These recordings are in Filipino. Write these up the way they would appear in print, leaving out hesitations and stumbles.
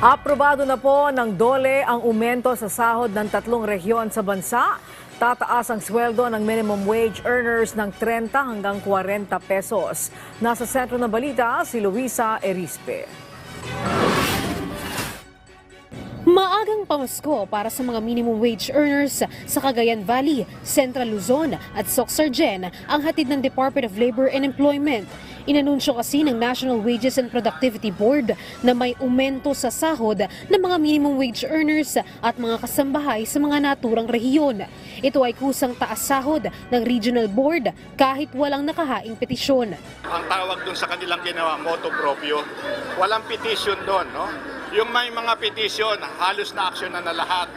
Aprobado na po ng DOLE ang umento sa sahod ng 3 rehiyon sa bansa. Tataas ang sweldo ng minimum wage earners ng 30 hanggang 40 pesos. Nasa sentro ng balita si Luisa Erispe. Maagang pamasko para sa mga minimum wage earners sa Cagayan Valley, Central Luzon at Soc-Sargen ang hatid ng Department of Labor and Employment. Inanunsyo kasi ng National Wages and Productivity Board na may umento sa sahod ng mga minimum wage earners at mga kasambahay sa mga naturang rehiyon. Ito ay kusang taas sahod ng Regional Board kahit walang nakahaing petisyon. Ang tawag dun sa kanilang ginawa, motu proprio, walang petition doon, no? Yung may mga petition, halos na aksyon na lahat.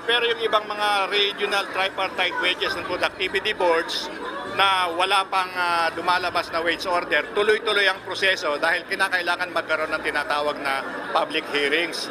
Pero yung ibang mga regional tripartite wages and productivity boards na wala pang lumalabas na wage order, tuloy-tuloy ang proseso dahil kinakailangan magkaroon ng tinatawag na public hearings.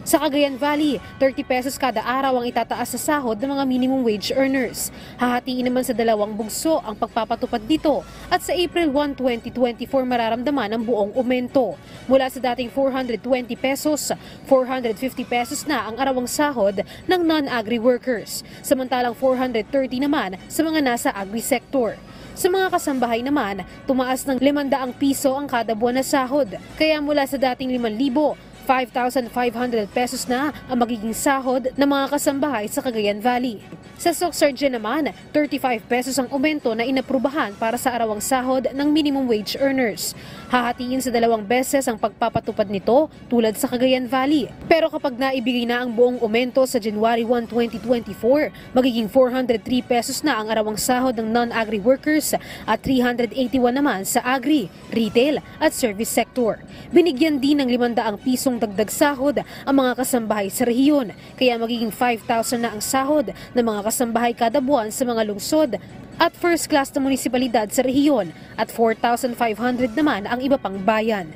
Sa Cagayan Valley, 30 pesos kada araw ang itataas sa sahod ng mga minimum wage earners. Hahatiin naman sa dalawang bugso ang pagpapatupad nito at sa April 1, 2024 mararamdaman ang buong aumento. Mula sa dating 420 pesos, 450 pesos na ang arawang sahod ng non-agri workers, samantalang 430 naman sa mga nasa agri-sector. Sa mga kasambahay naman, tumaas ng 500 piso ang kada buwan na sahod, kaya mula sa dating 5,000, 5,500 pesos na ang magiging sahod ng mga kasambahay sa Cagayan Valley. Sa Soc-Sargen naman, 35 pesos ang aumento na inaprubahan para sa arawang sahod ng minimum wage earners. Hahatiin sa 2 beses ang pagpapatupad nito tulad sa Cagayan Valley. Pero kapag naibigay na ang buong aumento sa January 1, 2024, magiging 403 pesos na ang arawang sahod ng non-agri workers at 381 naman sa agri, retail at service sector. Binigyan din ng 500 pisong dagdag sahod ang mga kasambahay sa rehiyon, kaya magiging 5,000 na ang sahod ng mga kasambahay kada buwan sa mga lungsod at first class na munisipalidad sa rehiyon at 4,500 naman ang iba pang bayan.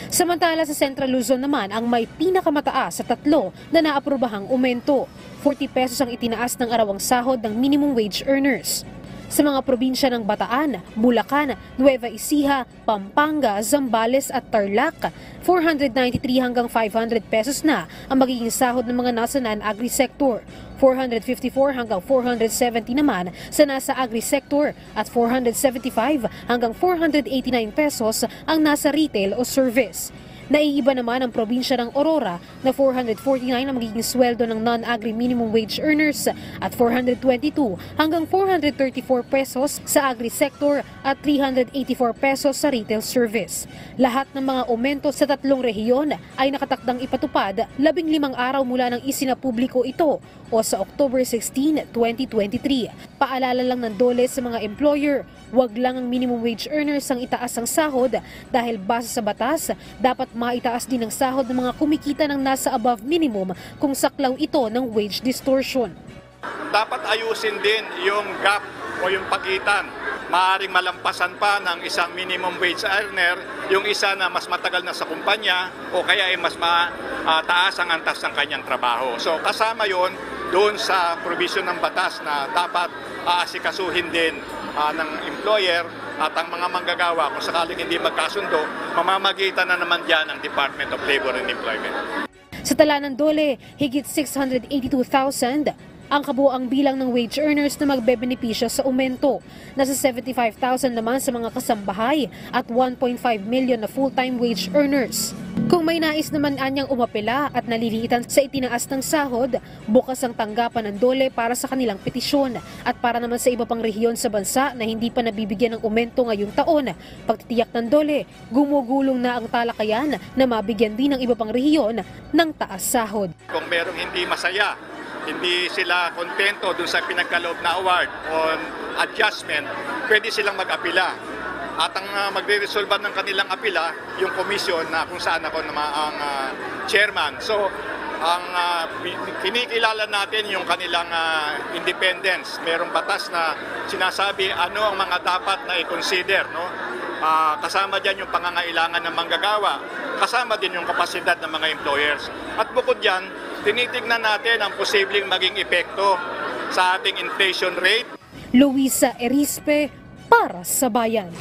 Samantala sa Central Luzon naman ang may pinakamataas sa 3 na naaprobahang aumento. 40 pesos ang itinaas ng arawang sahod ng minimum wage earners. Sa mga probinsya ng Bataan, Bulacan, Nueva Ecija, Pampanga, Zambales at Tarlac, 493 hanggang 500 pesos na ang magiging sahod ng mga nasa non-agri sector. 454 hanggang 470 naman sa nasa agri sector at 475 hanggang 489 pesos ang nasa retail o service. Naiiba naman ang probinsya ng Aurora na 449 ang magiging sweldo ng non-agri minimum wage earners at 422 hanggang 434 pesos sa agri sector at 384 pesos sa retail service. Lahat ng mga aumento sa 3 rehiyon ay nakatakdang ipatupad 15 araw mula ng isinapubliko ito o sa October 16, 2023. Paalala lang ng DOLE sa mga employer, wag lang ang minimum wage earners ang itaas ang sahod dahil base sa batas, dapat maitaas din ang sahod ng mga kumikita ng nasa above minimum kung saklaw ito ng wage distortion. Dapat ayusin din yung gap o yung pagitan. Maaaring malampasan pa ng isang minimum wage earner yung isa na mas matagal na sa kumpanya o kaya ay mas mataas ang antas ng kanyang trabaho. So kasama yon doon sa provision ng batas na dapat aasikasuhin din ng employer at ang mga manggagawa kung sakaling hindi magkasundo, mamamagitan na naman dyan ang Department of Labor and Employment. Sa tala ng DOLE, higit 682,000 ang kabuuang bilang ng wage earners na magbebenepisyo sa aumento. Nasa 75,000 naman sa mga kasambahay at 1.5 million na full-time wage earners. Kung may nais naman anyang umapela at naliliitan sa itinaas ng sahod, bukas ang tanggapan ng DOLE para sa kanilang petisyon. At para naman sa iba pang rehiyon sa bansa na hindi pa nabibigyan ng aumento ngayong taon, pagtitiyak ng DOLE, gumugulong na ang talakayan na mabigyan din ng iba pang rehiyon ng taas sahod. Kung merong hindi masaya, hindi sila kontento dun sa pinagkaloob na award on adjustment, pwede silang mag-apila. At ang magre-resolve ng kanilang apila, yung komisyon na kung saan ako ang chairman. So, ang kinikilala natin yung kanilang independence. Merong batas na sinasabi ano ang mga dapat na i-consider. No? Kasama dyan yung pangangailangan ng manggagawa. Kasama din yung kapasidad ng mga employers. At bukod dyan, tinitignan natin ang posibleng maging epekto sa ating inflation rate. Luisa Erispe para sa Bayan.